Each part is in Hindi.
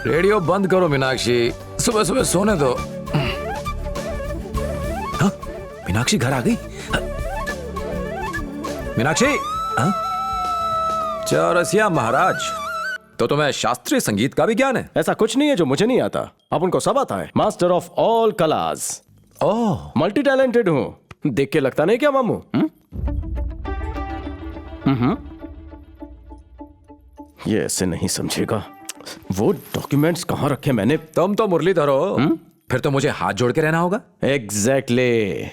रेडियो बंद करो मीनाक्षी, सुबह सुबह सोने दो। हाँ, मीनाक्षी घर आ गई। मीनाक्षी, हाँ? चौरसिया महाराज, तो तुम्हें शास्त्रीय संगीत का भी ज्ञान है? ऐसा कुछ नहीं है जो मुझे नहीं आता, अपन को सब आता है। Master of all class. Oh, multi talented हूँ, देख के लगता नहीं क्या मामू? ये ऐसे नहीं समझेगा। वो डॉक्यूमेंट्स कहाँ रखे मैंने? तुम तो मुरलीधर हो, फिर तो मुझे हाथ जोड़ के रहना होगा। एग्जैक्टली।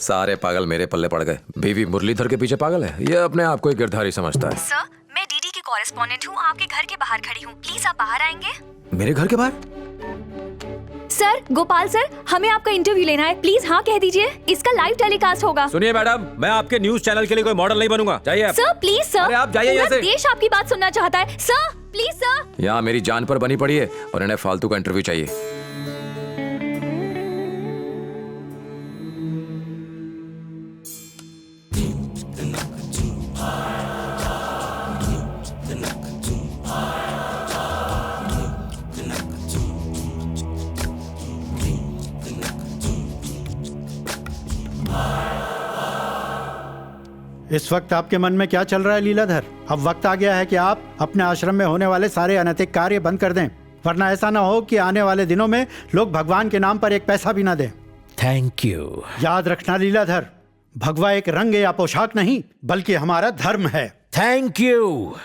सारे पागल मेरे पल्ले पड़ गए। बीवी मुरलीधर के पीछे पागल है, ये अपने आप को ही गिरधारी समझता है। सर, मैं डीडी की कॉरेस्पॉन्डेंट हूँ, आपके घर के बाहर खड़ी हूँ, प्लीज आप बाहर आएंगे? मेरे घर के बाहर? सर, गोपाल सर, हमें आपका इंटरव्यू लेना है, प्लीज हाँ कह दीजिए, इसका लाइव टेलीकास्ट होगा। सुनिए मैडम, मैं आपके न्यूज चैनल के लिए कोई मॉडल नहीं बनूंगा, जाइए। सर प्लीज सर, अरे आप जाइए यहाँ से। देश आपकी बात सुनना चाहता है। Sir please sir. यहाँ मेरी जान पर बनी पड़ी है और इन्हें फालतू का इंटरव्यू चाहिए। इस वक्त आपके मन में क्या चल रहा है लीलाधर? अब वक्त आ गया है कि आप अपने आश्रम में होने वाले सारे अनैतिक कार्य बंद कर दें, वरना ऐसा ना हो कि आने वाले दिनों में लोग भगवान के नाम पर एक पैसा भी ना दें। Thank you. याद रखना लीलाधर, भगवा एक रंग या पोशाक नहीं बल्कि हमारा धर्म है। Thank you.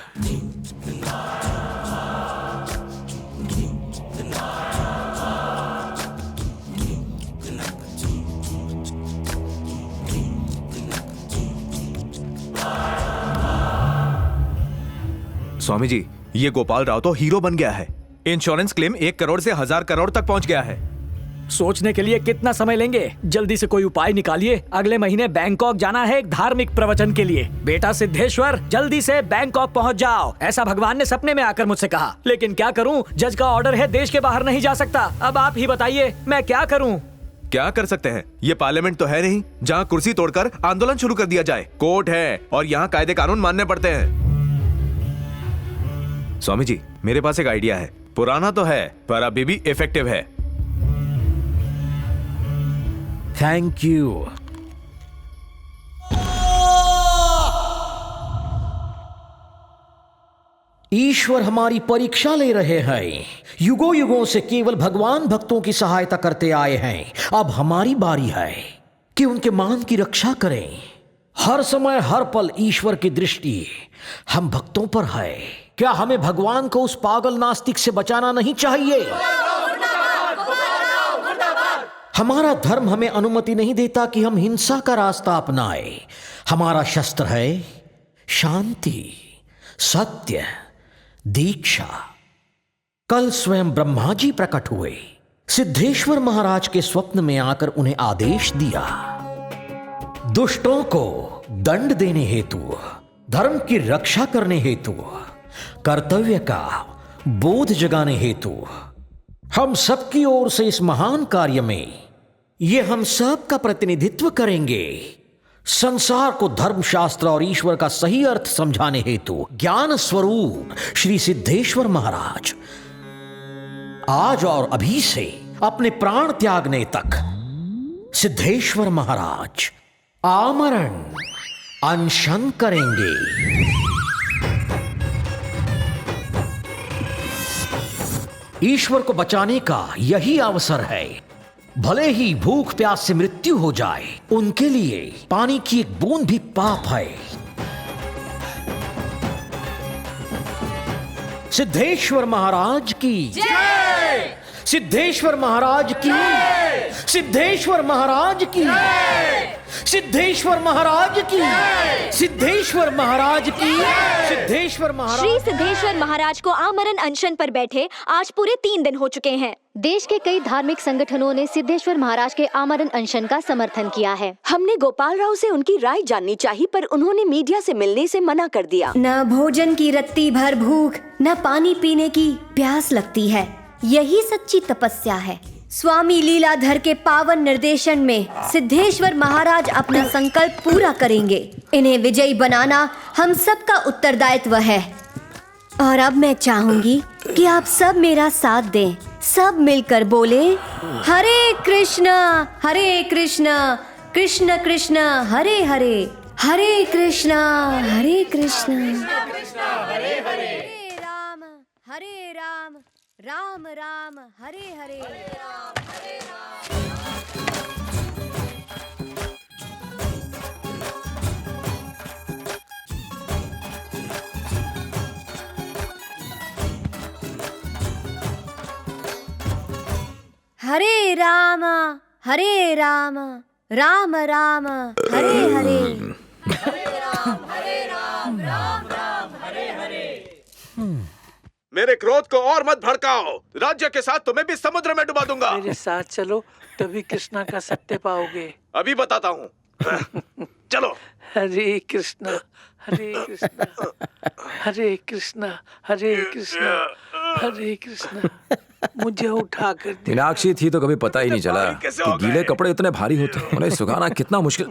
स्वामी जी, ये गोपाल राव तो हीरो बन गया है। इंश्योरेंस क्लेम 1 करोड़ से 1000 करोड़ तक पहुंच गया है। सोचने के लिए कितना समय लेंगे? जल्दी से कोई उपाय निकालिए। अगले महीने बैंकॉक जाना है एक धार्मिक प्रवचन के लिए। बेटा सिद्धेश्वर, जल्दी से बैंकॉक पहुंच जाओ, ऐसा भगवान ने सपने में आकर मुझसे कहा। लेकिन क्या करूं, जज का ऑर्डर है, देश के बाहर नहीं जा सकता। अब आप ही बताइए मैं क्या करूं? क्या कर सकते हैं? ये पार्लियामेंट तो है नहीं जहां कुर्सी तोड़कर आंदोलन शुरू कर दिया जाए। कोर्ट है और यहाँ कायदे कानून मानने पड़ते हैं। स्वामी जी, मेरे पास एक आइडिया है। पुराना तो है पर अभी भी इफेक्टिव है। Thank you. ईश्वर हमारी परीक्षा ले रहे हैं। युगों युगों से केवल भगवान भक्तों की सहायता करते आए हैं। अब हमारी बारी है कि उनके मान की रक्षा करें। हर समय हर पल ईश्वर की दृष्टि हम भक्तों पर है। क्या हमें भगवान को उस पागल नास्तिक से बचाना नहीं चाहिए? हमारा धर्म हमें अनुमति नहीं देता कि हम हिंसा का रास्ता अपनाएं। हमारा शस्त्र है शांति, सत्य, दीक्षा। कल स्वयं ब्रह्मा जी प्रकट हुए। सिद्धेश्वर महाराज के स्वप्न में आकर उन्हें आदेश दिया, दुष्टों को दंड देने हेतु, धर्म की रक्षा करने हेतु, कर्तव्य का बोध जगाने हेतु हम सबकी ओर से इस महान कार्य में ये हम सब का प्रतिनिधित्व करेंगे। संसार को धर्मशास्त्र और ईश्वर का सही अर्थ समझाने हेतु ज्ञान स्वरूप श्री सिद्धेश्वर महाराज आज और अभी से अपने प्राण त्यागने तक सिद्धेश्वर महाराज आमरण अनशन करेंगे। ईश्वर को बचाने का यही अवसर है। भले ही भूख प्यास से मृत्यु हो जाए, उनके लिए पानी की एक बूंद भी पाप है। सिद्धेश्वर महाराज की जय! सिद्धेश्वर महाराज की जय! सिद्धेश्वर महाराज की जय! सिद्धेश्वर महाराज की जय! सिद्धेश्वर महाराज की जय! सिद्धेश्वर महाराज। श्री सिद्धेश्वर महाराज को आमरण अनशन पर बैठे आज पूरे 3 दिन हो चुके हैं। देश के कई धार्मिक संगठनों ने सिद्धेश्वर महाराज के आमरण अनशन का समर्थन किया है। हमने गोपाल राव से उनकी राय जाननी चाहिए, पर उन्होंने मीडिया से मिलने से मना कर दिया। न भोजन की रत्ती भर भूख, न पानी पीने की प्यास लगती है। यही सच्ची तपस्या है। स्वामी लीलाधर के पावन निर्देशन में सिद्धेश्वर महाराज अपना संकल्प पूरा करेंगे। इन्हें विजयी बनाना हम सबका उत्तरदायित्व है। और अब मैं चाहूंगी कि आप सब मेरा साथ दें। सब मिलकर बोले हरे कृष्णा कृष्ण कृष्ण हरे हरे, हरे कृष्णा हरे राम राम राम हरे हरे। हरे राम राम राम हरे हरे। मेरे क्रोध को और मत भड़काओ। राज्य के साथ तुम्हें भी समुद्र में डुबा दूंगा। मेरे साथ चलो, तभी कृष्णा का सत्य पाओगे। अभी बताता हूँ। चलो। हरे कृष्णा हरे कृष्णा हरे कृष्णा हरे कृष्णा हरे कृष्णा। मुझे उठा कर दे। मीनाक्षी थी तो कभी पता ही नहीं चला कि गीले कपड़े इतने भारी होते, उन्हें सुखाना कितना मुश्किल।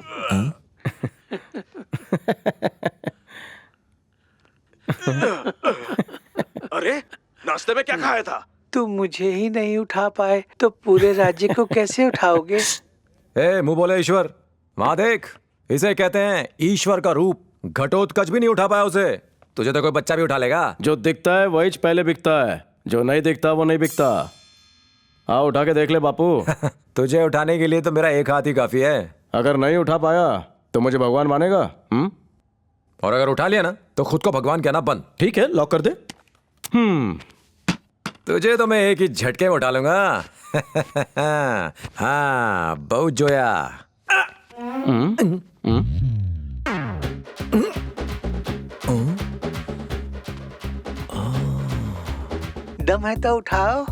अरे नाश्ते में क्या खाया था? तुम मुझे ही नहीं उठा पाए तो पूरे राज्य को कैसे उठाओगे? ए मुंह बोले ईश्वर, वहां देख, इसे कहते हैं ईश्वर का रूप। घटोत्कच भी नहीं उठा पाया उसे, तुझे तो कोई बच्चा भी उठा लेगा। जो दिखता है वही पहले बिकता है, जो नहीं दिखता वो नहीं बिकता। आओ उठा के देख ले बापू। तुझे उठाने के लिए तो मेरा एक हाथ ही काफी है। अगर नहीं उठा पाया तो मुझे भगवान मानेगा? और अगर उठा लिया ना तो खुद को भगवान कहना बंद। ठीक है, लॉक कर दे। तुझे तो मैं एक ही झटके में उठा लूंगा। हाँ बहुत जोया। दम है तो उठाओ।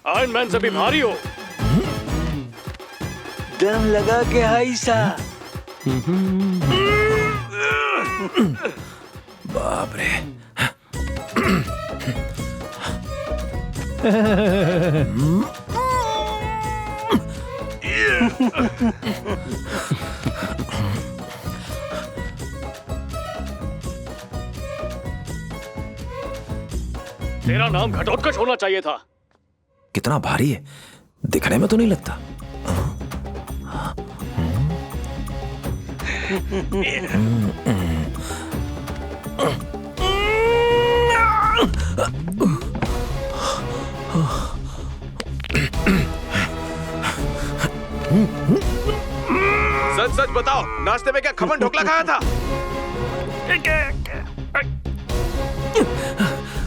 आयरन मैन से भी भारी हो। दम लगा के हाइसा। बाप रे। तेरा नाम घटोत्कच होना चाहिए था। कितना भारी है, दिखने में तो नहीं लगता। सच सच बताओ, नाश्ते में क्या खमन ढोकला खाया था?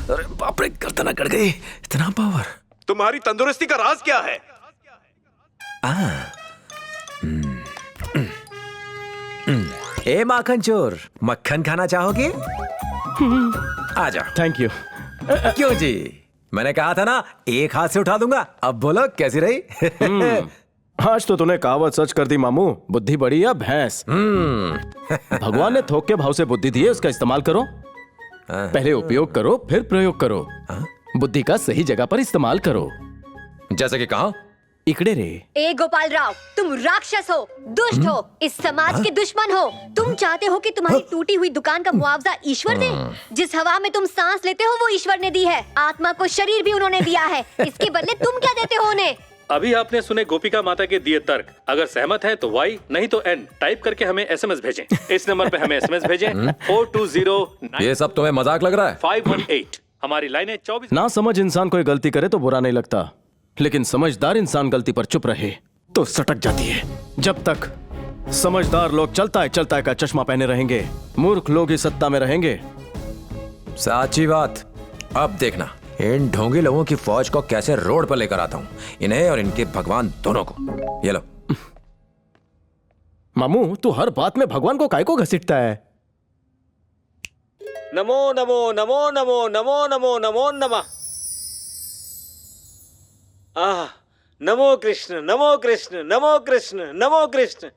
अरे बाप रे, गर्दन अकड़ गई। इतना पावर। तुम्हारी तंदुरुस्ती का राज क्या है? ए माखन चोर, मक्खन खाना चाहोगे? आ जाओ। Thank you. क्यों जी, मैंने कहा था ना एक हाथ से उठा दूंगा। अब बोलो कैसी रही? आज तो तूने कहावत सच कर दी मामू। बुद्धि बड़ी या भैंस। भगवान ने थोक के भाव से बुद्धि दी है, उसका इस्तेमाल करो। पहले उपयोग करो फिर प्रयोग करो। बुद्धि का सही जगह पर इस्तेमाल करो। जैसे कि कहा इकड़े रे। ए गोपाल राव, तुम राक्षस हो, दुष्ट हो, इस समाज के दुश्मन हो। तुम चाहते हो कि तुम्हारी टूटी हुई दुकान का मुआवजा ईश्वर दे? जिस हवा में तुम सांस लेते हो वो ईश्वर ने दी है। आत्मा को शरीर भी उन्होंने दिया है, इसके बदले तुम क्या देते हो उन्हें? अभी आपने सुने गोपिका माता के दिए तर्क। अगर सहमत हैं तो Y नहीं तो N टाइप करके हमें SMS भेजें। इस नंबर पे हमें SMS भेजें 4209। ये सब तुम्हें मजाक लग रहा है? 518। हमारी लाइनें 24। ना समझ इंसान कोई गलती करे तो बुरा नहीं लगता, लेकिन समझदार इंसान गलती पर चुप रहे तो सटक जाती है। जब तक समझदार लोग चलता है का चश्मा पहने रहेंगे, मूर्ख लोग ही सत्ता में रहेंगे। साची बात। अब देखना इन ढोंगी लोगों की फौज को कैसे रोड पर लेकर आता हूं, इन्हें और इनके भगवान दोनों को। ये लो। मामू तू हर बात में भगवान को काय को घसीटता है? नमो नमो नमो नमो नमो नमो नमो नमः। नमो कृष्ण नमो कृष्ण नमो कृष्ण नमो कृष्ण।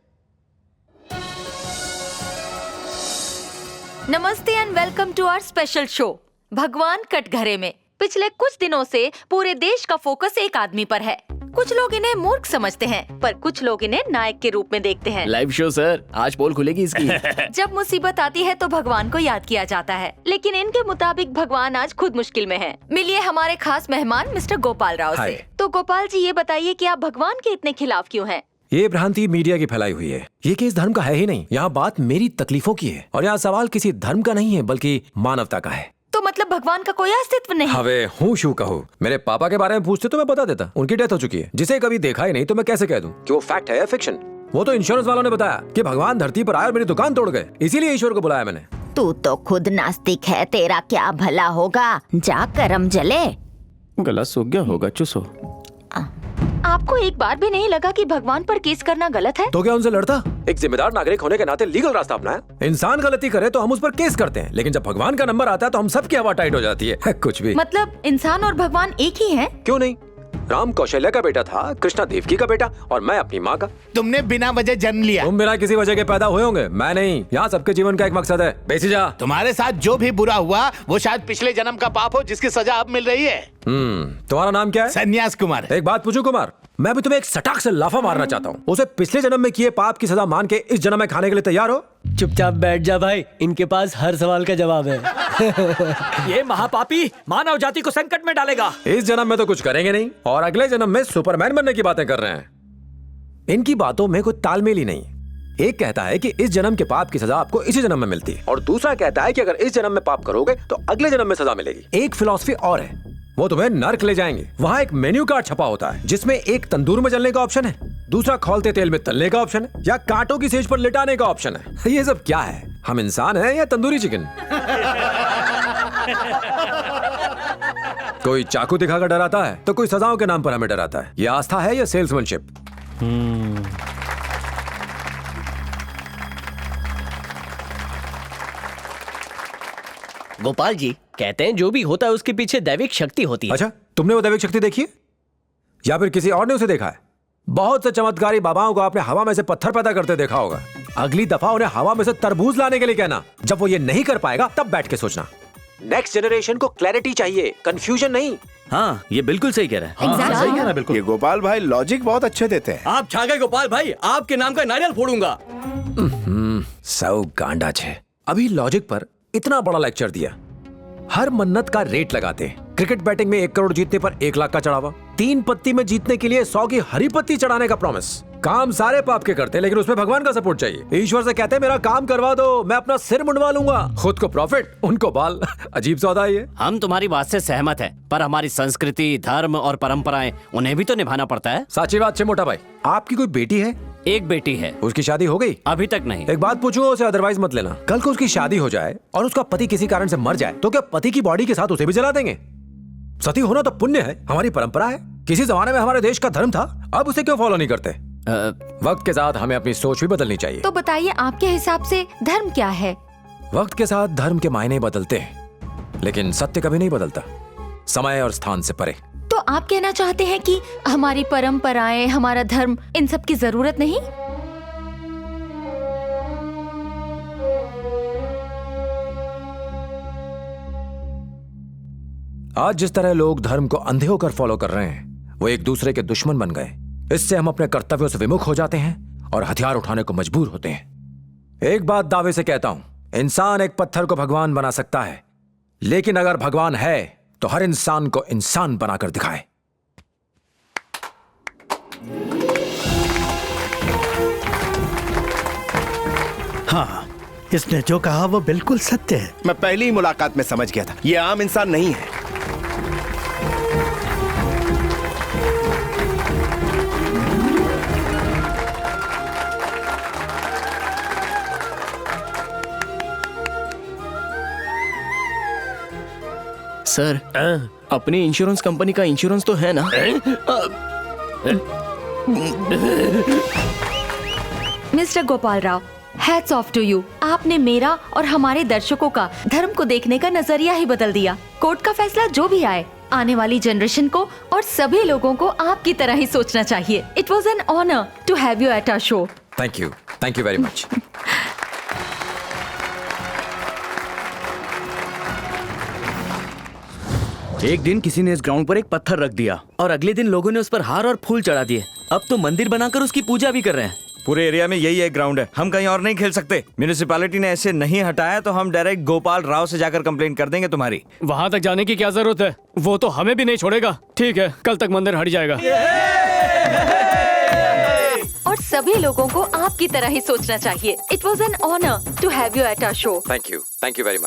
नमस्ते and welcome to our special show भगवान कटघरे में। पिछले कुछ दिनों से पूरे देश का फोकस एक आदमी पर है, कुछ लोग इन्हें मूर्ख समझते हैं, पर कुछ लोग इन्हें नायक के रूप में देखते हैं। लाइव शो सर, आज पोल खुलेगी इसकी। जब मुसीबत आती है तो भगवान को याद किया जाता है, लेकिन इनके मुताबिक भगवान आज खुद मुश्किल में हैं। मिलिए हमारे खास मेहमान मिस्टर गोपाल राव से। तो गोपाल जी, ये बताइए कि आप भगवान के इतने खिलाफ क्यों हैं? ये भ्रांति मीडिया की फैलाई हुई है। ये केस धर्म का है ही नहीं। यहाँ बात मेरी तकलीफों की है और यहाँ सवाल किसी धर्म का नहीं है बल्कि मानवता का है। तो मतलब भगवान का कोई अस्तित्व नहीं? हवे हूँ शू कहूँ। मेरे पापा के बारे में पूछते तो मैं बता देता। उनकी डेथ हो चुकी है। जिसे कभी देखा ही नहीं तो मैं कैसे कह दूं कि वो फैक्ट है या फिक्शन। वो तो इंश्योरेंस वालों ने बताया कि भगवान धरती पर आए और मेरी दुकान तोड़ गए, इसीलिए ईश्वर को बुलाया मैंने। तू तो खुद नास्तिक है, तेरा क्या भला होगा? जा करम जले। गला सूख गया होगा, चुसो। आपको एक बार भी नहीं लगा कि भगवान पर केस करना गलत है? तो क्या उनसे लड़ता? एक जिम्मेदार नागरिक होने के नाते लीगल रास्ता अपनाया। इंसान गलती करे तो हम उस पर केस करते हैं, लेकिन जब भगवान का नंबर आता है तो हम सबकी हवा टाइट हो जाती है। कुछ भी। मतलब इंसान और भगवान एक ही हैं? क्यों नहीं? राम कौशल्या का बेटा था, कृष्णा देवकी का बेटा और मैं अपनी माँ का। तुमने बिना वजह जन्म लिया। तुम बिना किसी वजह के पैदा हुए होंगे, मैं नहीं। यहाँ सबके जीवन का एक मकसद है। बेसी जा। तुम्हारे साथ जो भी बुरा हुआ वो शायद पिछले जन्म का पाप हो जिसकी सजा अब मिल रही है। तुम्हारा नाम क्या है? सन्यास कुमार। एक बात पूछूं कुमार, मैं भी तुम्हें एक सटाक से लाफा मारना चाहता हूँ। उसे पिछले जन्म में किए पाप की सजा मान के इस जन्म में खाने के लिए तैयार हो? चुपचाप बैठ जा भाई, इनके पास हर सवाल का जवाब है। ये महापापी मानव जाति को संकट में डालेगा। इस जन्म में तो कुछ करेंगे नहीं और अगले जन्म में सुपरमैन बनने की बातें कर रहे हैं। इनकी बातों में कोई तालमेल ही नहीं। एक कहता है कि इस जन्म के पाप की सजा आपको इसी जन्म में मिलती है और दूसरा कहता है कि अगर इस जन्म में पाप करोगे तो अगले जन्म में सजा मिलेगी। एक फिलॉसफी और है, वो तुम्हें नर्क ले जाएंगे। वहाँ एक मेन्यू कार्ड छपा होता है जिसमें एक तंदूर में जलने का ऑप्शन है, दूसरा खौलते तेल में तलने का ऑप्शन है या कांटों की सेज पर लिटाने का ऑप्शन है। ये सब क्या है? हम इंसान हैं या तंदूरी चिकन? कोई चाकू दिखाकर डराता है तो कोई सजाओं के नाम पर हमें डराता है। ये आस्था है या सेल्समैनशिप? गोपाल जी कहते हैं जो भी होता है उसके पीछे दैविक शक्ति होती है। अच्छा, तुमने वो दैविक शक्ति देखी है या फिर किसी और ने उसे देखा है? बहुत से चमत्कारी बाबाओं को आपने हवा में से पत्थर पैदा करते देखा होगा। अगली दफा उन्हें हवा में से तरबूज लाने के लिए कहना। जब वो ये नहीं कर पाएगा तब बैठ के सोचना। नेक्स्ट जनरेशन को क्लैरिटी चाहिए, कंफ्यूजन नहीं। हाँ, ये बिल्कुल सही कह रहा है। हाँ, सही कह रहा है बिल्कुल। ये गोपाल भाई लॉजिक बहुत अच्छे देते हैं। आप छा गए गोपाल भाई, आपके नाम का नारियल फोड़ूंगा। सौ गांडा छे। अभी लॉजिक पर इतना बड़ा लेक्चर दिया। हर मन्नत का रेट लगाते हैं। क्रिकेट बैटिंग में 1 करोड़ जीतने पर 1 लाख का चढ़ावा, 3 पत्ती में जीतने के लिए 100 की हरी पत्ती चढ़ाने का प्रॉमिस। काम सारे पाप के करते हैं लेकिन उसमें भगवान का सपोर्ट चाहिए। ईश्वर से कहते हैं मेरा काम करवा दो, मैं अपना सिर मुंडवा लूंगा। खुद को प्रॉफिट, उनको बाल। अजीब सौदा है ये। हम तुम्हारी बात से सहमत हैं, पर हमारी संस्कृति, धर्म और परंपराएं उन्हें भी तो निभाना पड़ता है। साची बात है मोटा भाई। आपकी कोई बेटी है? एक बेटी है। उसकी शादी हो गई? अभी तक नहीं। एक बात पूछूंगा उसे, अदरवाइज मत लेना। कल को उसकी शादी हो जाए और उसका पति किसी कारण से मर जाए तो क्या पति की बॉडी के साथ उसे भी जला देंगे? सती होना तो पुण्य है, हमारी परंपरा है। किसी जमाने में हमारे देश का धर्म था, अब उसे क्यों फॉलो नहीं करते? वक्त के साथ हमें अपनी सोच भी बदलनी चाहिए। तो बताइए आपके हिसाब से धर्म क्या है? वक्त के साथ धर्म के मायने बदलते हैं लेकिन सत्य कभी नहीं बदलता, समय और स्थान से परे। तो आप कहना चाहते हैं कि हमारी परंपराएं, हमारा धर्म, इन सब की जरूरत नहीं? आज जिस तरह लोग धर्म को अंधे होकर फॉलो कर रहे हैं, वो एक दूसरे के दुश्मन बन गए। इससे हम अपने कर्तव्यों से विमुख हो जाते हैं और हथियार उठाने को मजबूर होते हैं। एक बात दावे से कहता हूं, इंसान एक पत्थर को भगवान बना सकता है, लेकिन अगर भगवान है तो हर इंसान को इंसान बनाकर दिखाए। हाँ, इसने जो कहा वो बिल्कुल सत्य है। मैं पहली ही मुलाकात में समझ गया था, ये आम इंसान नहीं है। सर, अपनी इंश्योरेंस कंपनी का इंश्योरेंस तो है ना? Mister Gopal Rao, hats off to you. आपने मेरा और हमारे दर्शकों का धर्म को देखने का नजरिया ही बदल दिया। कोर्ट का फैसला जो भी आए, आने वाली जनरेशन को और सभी लोगों को आपकी तरह ही सोचना चाहिए। It was an honour to have you at our show. Thank you very much. एक दिन किसी ने इस ग्राउंड पर एक पत्थर रख दिया और अगले दिन लोगों ने उस पर हार और फूल चढ़ा दिए। अब तो मंदिर बनाकर उसकी पूजा भी कर रहे हैं। पूरे एरिया में यही एक ग्राउंड है, हम कहीं और नहीं खेल सकते। म्यूनिसिपैलिटी ने ऐसे नहीं हटाया तो हम डायरेक्ट गोपाल राव से जाकर कंप्लेंट कर देंगे तुम्हारी। वहाँ तक जाने की क्या जरूरत है, वो तो हमें भी नहीं छोड़ेगा। ठीक है, कल तक मंदिर हट जाएगा। और सभी लोगों को आपकी तरह ही सोचना चाहिए। It was an honour to have you at our show. Thank you very much.